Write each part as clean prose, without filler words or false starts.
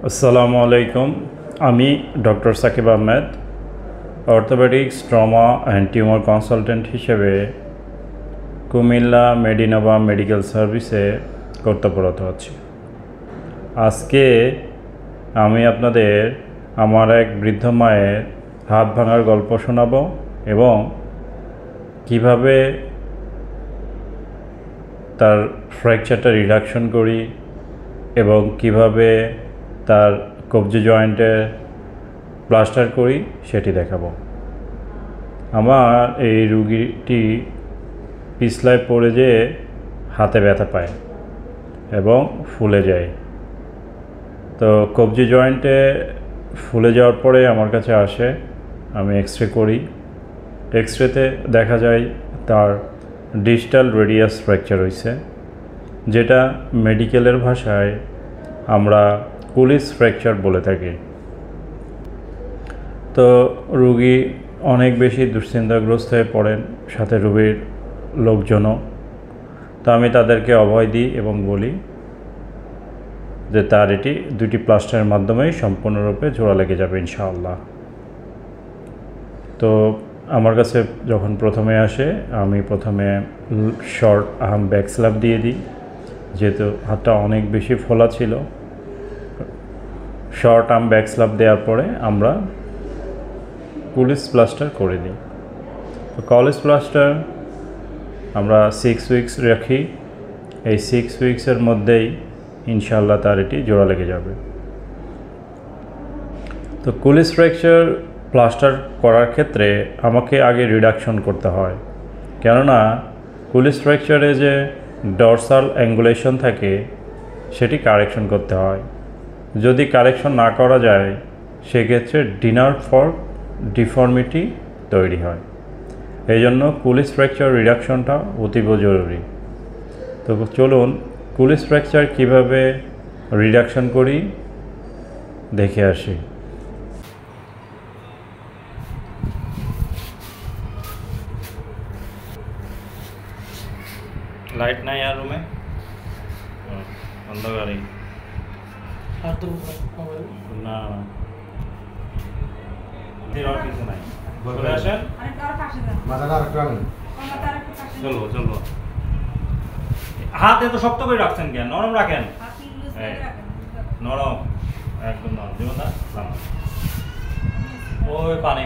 আসসালামু আলাইকুম। আমি doctor Sakib Ahmed, orthopaedics, trauma and tumour consultant হিসেবে কুমিল্লা মেডিনোভা মেডিকেল সার্ভিসে কর্তব্যরত আছি। আজকে আমি আপনাদের আমার এক বৃদ্ধ মায়ের হাত ভাঙার গল্প শোনাবো এবং কিভাবে তার ফ্র্যাকচারটা রিডাকশন করি এবং কিভাবে তার কবজি জয়েন্টে প্লাস্টার করি সেটি দেখাবো। আমার এই রুগীটি পিছলায় পড়ে যেয়ে হাতে ব্যথা পায় এবং ফুলে যায়। তো কবজি জয়েন্টে ফুলে যাওয়ার পরে আমার কাছে আসে, আমি এক্স রে করি। এক্স রেতে দেখা যায় তার ডিস্টাল রেডিয়াস ফ্র্যাকচার হয়েছে, যেটা মেডিকেলের ভাষায় আমরা কুলিস ফ্র্যাকচার বলে থাকি। তো রুগী অনেক বেশি দুশ্চিন্তাগ্রস্ত হয়ে পড়েন, সাথে রুগীর লোকজনও। তো আমি তাদেরকে অভয় দিই এবং বলি যে তার এটি 2টি প্লাস্টারের মাধ্যমেই সম্পূর্ণরূপে জোড়া লেগে যাবে ইনশাআল্লাহ। তো আমার কাছে যখন প্রথমে আসে, আমি প্রথমে শর্ট আর্ম ব্যাক স্ল্যাপ দিয়ে দিই, যেহেতু হাতটা অনেক বেশি ফোলা ছিল। শর্ট আর্ম ব্যাক স্ল্যাপ দেওয়ার পরে আমরা কুলিস প্লাস্টার করে দিই। তো কুলিস প্লাস্টার আমরা 6 উইকস রাখি। এই 6 উইকসের মধ্যেই ইনশাআল্লাহ তার এটি জোড়া লেগে যাবে। তো কুলিস ফ্র্যাকচার প্লাস্টার করার ক্ষেত্রে আমাকে আগে রিডাকশন করতে হয়, কেননা কুলিস ফ্র্যাকচারে যে ডরসাল অ্যাঙ্গুলেশন থাকে সেটি কারেকশন করতে হয়। যদি কারেকশন না করা যায় সেক্ষেত্রে ডিনার ফর ডিফর্মিটি তৈরি হয়। এই জন্য কুলিস ফ্র্যাকচার রিডাকশনটা অতীব জরুরি। তো চলুন কুলিস ফ্র্যাকচার কীভাবে রিডাকশন করি দেখে আসি। লাইট নাই আর রুমে, অন্ধকারই। না কিছু নাই, চলে আসেন। চলো চলো, হাত এত শক্ত করে রাখছেন কেন? নরম রাখেন, নরম একদম নরম। দেব না ওই পানি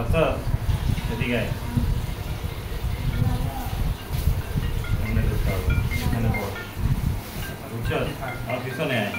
আচ্ছা, এদিকে বুঝছো, আমার পিছনে আয়,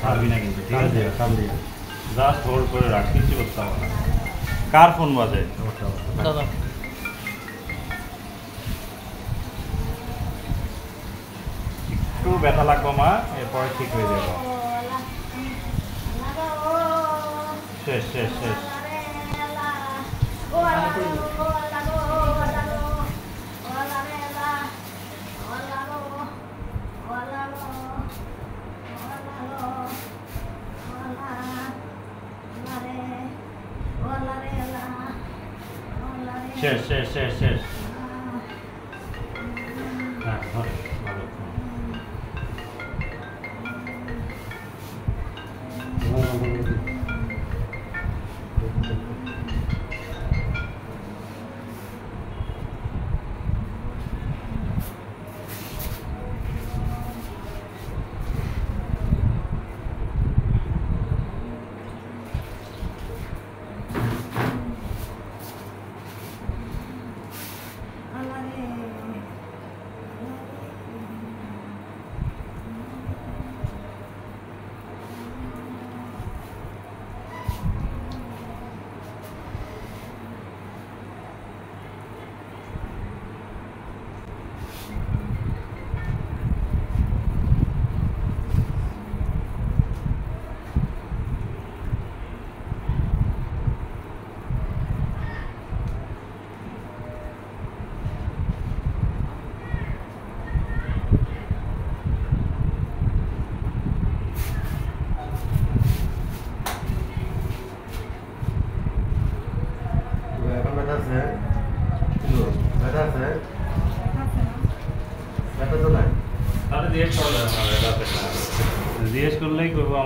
পারবি না কিন্তু, ঠিক আছে? জাস্ট হোল্ড করে রাখ, কিছু করতে হবে না। কার ফোন বাজে? দাদা। একটু ব্যথা লাগবো মা, এরপরে ঠিক হয়ে যাবে। শেষ শেষ শেষ। শেষ শেষ শেষ শেষ। হ্যাঁ ভালো।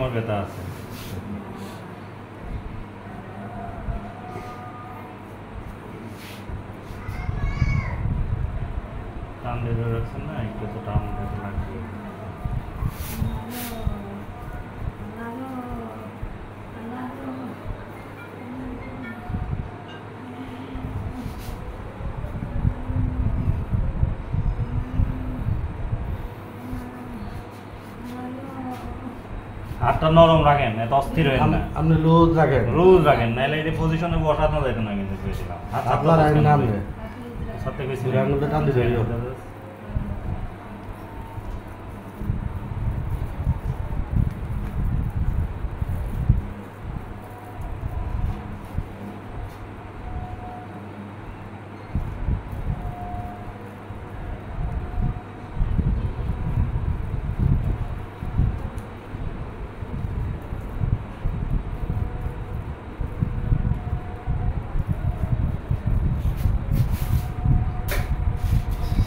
কোমর ব্যথা আছে। টান দিয়ে ধরে রাখছেন না, একটু তো টান দিতে লাগবে। হাতটা নরম রাখেন, এত অস্থির হয়েন না। আপনি লুজ রাখেন, লুজ রাখেন, নাইলে এই পজিশনে বসানো যাইতো না কিন্তু কইছিলাম। হাত আপনার আইন নামবে সাথে কইছি দুই আঙুলটা টান দিতে হইলো।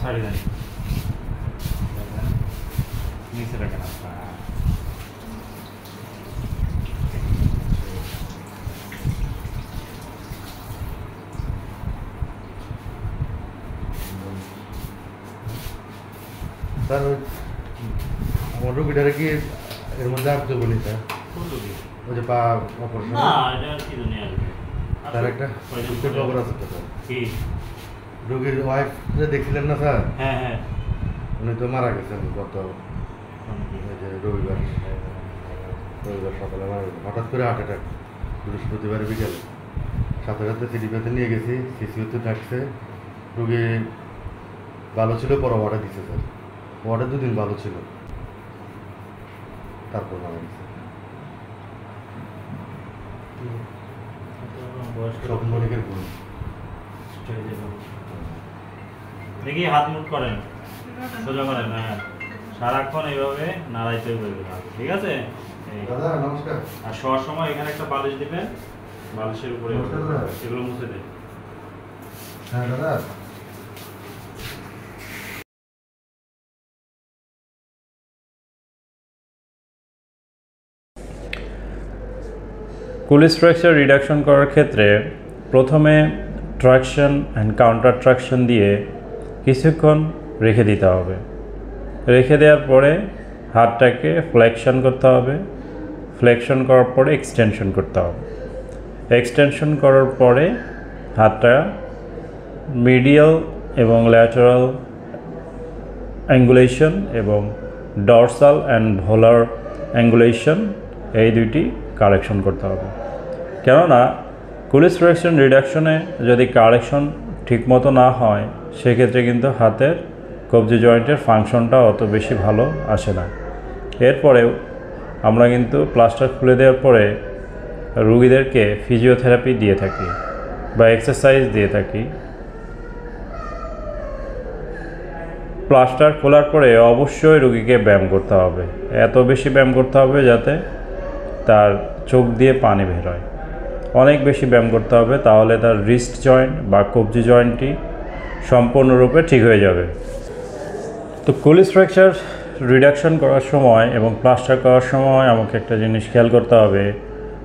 সারি দেন, নিচে রাখেন আপনার। স্যার ওই আমার রুগীটারে কি এর মধ্যে আর দেবো নি স্যার? ওই যে পা অপারেশন না, এটা আর কি দুনিয়া আসবে। স্যার একটা খবর আছে তো স্যার। কি? রুগীর ওয়াইফ যে দেখছিলেন না স্যার, হ্যাঁ হ্যাঁ, উনি তো মারা গেছেন গত ওই যে রবিবার সকালে মারা গেছেন হঠাৎ করে হার্ট অ্যাটাক, বৃহস্পতিবার বিকেলে। সাথে সাথে সিডিপিতে নিয়ে গেছি, সিসিউতে থাকছে। রুগী ভালো ছিল, পরে ওয়ার্ডে দিছে স্যার। ওয়ার্ডে 2 দিন ভালো ছিল, তারপর মারা গেছে। স্বপ্ননিকের গুণ দেখি হাত মুখ করেন, সোজা করেন। হ্যাঁ, সারাক্ষণ এইভাবে নাড়াইতে বলবে না, ঠিক আছে? দাদা নমস্কার। আর শোয়ার সময় এখানে একটা বালিশ দিবেন, বালিশের উপরে এগুলো মুছে দেন। হ্যাঁ দাদা। কুলি স্ট্রাকচার রিডাকশন করার ক্ষেত্রে প্রথমে ট্রাকশন অ্যান্ড কাউন্টার ট্রাকশন দিয়ে কিছুক্ষণ রেখে দিতে হবে। রেখে দেওয়ার পরে হাতটাকে ফ্লেকশন করতে হবে। ফ্লেকশন করার পরে এক্সটেনশন করতে হবে। এক্সটেনশন করার পরে হাতটা মিডিয়াল এবং ল্যাটারাল অ্যাঙ্গুলেশন এবং ডরসাল অ্যান্ড ভোলার অ্যাঙ্গুলেশন, এই দুইটি কারেকশন করতে হবে। কেননা কুলি স্ট্রাকচার রিডাকশনে যদি কারেকশন ঠিকমতো না হয়, সেক্ষেত্রে কিন্তু হাতের কবজি জয়েন্টের ফাংশনটা অত বেশি ভালো আসে না। এরপরেও আমরা কিন্তু প্লাস্টার খুলে দেওয়ার পরে রুগীদেরকে ফিজিওথেরাপি দিয়ে থাকি বা এক্সারসাইজ দিয়ে থাকি। প্লাস্টার খোলার পরে অবশ্যই রুগীকে ব্যায়াম করতে হবে, এত বেশি ব্যায়াম করতে হবে যাতে তার চোখ দিয়ে পানি বের হয়। অনেক বেশি ব্যায়াম করতে হবে, তাহলে তার রিস্ট জয়েন্ট বা কবজি জয়েন্টটি সম্পূর্ণরূপে ঠিক হয়ে যাবে। তো কুলি স্ট্রাকচার রিডাকশন করার সময় এবং প্লাস্টার করার সময় আমাকে একটা জিনিস খেয়াল করতে হবে,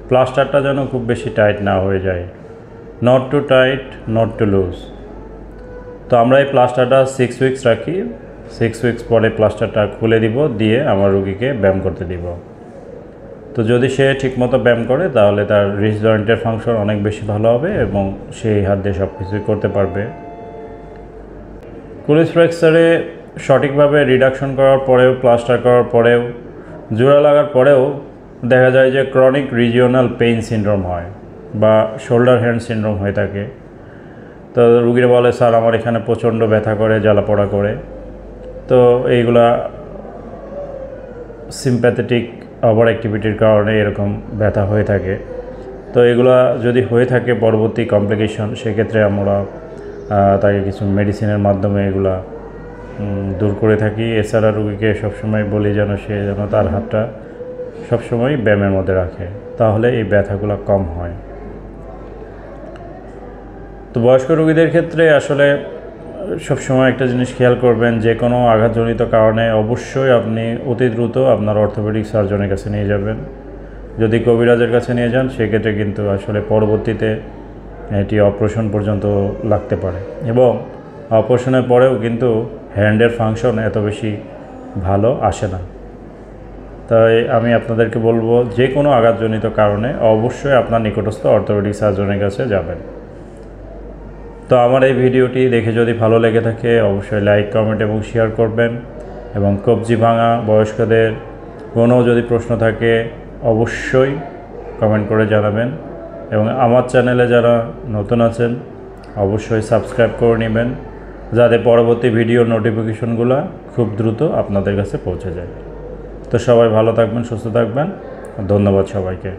প্লাস্টারটা যেন খুব বেশি টাইট না হয়ে যায়। Not too tight, not too loose. তো আমরা এই প্লাস্টারটা 6 উইকস রাখি। 6 উইকস পরে প্লাস্টারটা খুলে দিব, দিয়ে আমার রুগীকে ব্যায়াম করতে দিব। তো যদি সে ঠিকমতো ব্যায়াম করে, তাহলে তার রিস্ট জয়েন্টের ফাংশন অনেক বেশি ভালো হবে এবং সেই হাত দিয়ে সব কিছুই করতে পারবে। কুলি ফ্র্যাকচারে সঠিকভাবে রিডাকশন করার পরেও, প্লাস্টার করার পরেও, জোড়া লাগার পরেও দেখা যায় যে ক্রনিক রিজিওনাল পেইন সিনড্রোম হয় বা শোল্ডার হ্যান্ড সিনড্রোম হয়ে থাকে। তো রুগীরা বলে, স্যার আমার এখানে প্রচণ্ড ব্যথা করে, জ্বালাপোড়া করে। তো এইগুলা সিম্প্যাথেটিক ওভার অ্যাক্টিভিটির কারণে এরকম ব্যথা হয়ে থাকে। তো এগুলা যদি হয়ে থাকে পরবর্তী কমপ্লিকেশন, সেক্ষেত্রে আমরা তাকে কিছু মেডিসিনের মাধ্যমে এগুলা দূর করে থাকি। এছাড়া রুগীকে সবসময় বলি যেন সে যেন তার হাতটা সবসময় ব্যায়ামের মধ্যে রাখে, তাহলে এই ব্যথাগুলো কম হয়। তো বয়স্ক রোগীদের ক্ষেত্রে আসলে সবসময় একটা জিনিস খেয়াল করবেন, যে কোনো আঘাতজনিত কারণে অবশ্যই আপনি অতি দ্রুত আপনার অর্থোপেডিক সার্জনের কাছে নিয়ে যাবেন। যদি কবিরাজের কাছে নিয়ে যান সেক্ষেত্রে কিন্তু আসলে পরবর্তীতে এটি অপারেশন পর্যন্ত লাগতে পারে, এবং অপারেশনের পরেও কিন্তু হ্যান্ডের ফাংশন এত বেশি ভালো আসে না। তাই আমি আপনাদেরকে বলবো, যে কোনো আঘাতজনিত কারণে অবশ্যই আপনার নিকটস্থ অর্থোপেডিক সার্জনের কাছে যাবেন। তো আমার এই ভিডিওটি দেখে যদি ভালো লেগে থাকে অবশ্যই লাইক, কমেন্ট এবং শেয়ার করবেন, এবং কবজি ভাঙা বয়স্কদের কোনো যদি প্রশ্ন থাকে অবশ্যই কমেন্ট করে জানাবেন, এবং আমার চ্যানেলে যারা নতুন আছেন অবশ্যই সাবস্ক্রাইব করে নেবেন, যাতে পরবর্তী ভিডিওর নোটিফিকেশনগুলো খুব দ্রুত আপনাদের কাছে পৌঁছে যায়। তো সবাই ভালো থাকবেন, সুস্থ থাকবেন, ধন্যবাদ সবাইকে।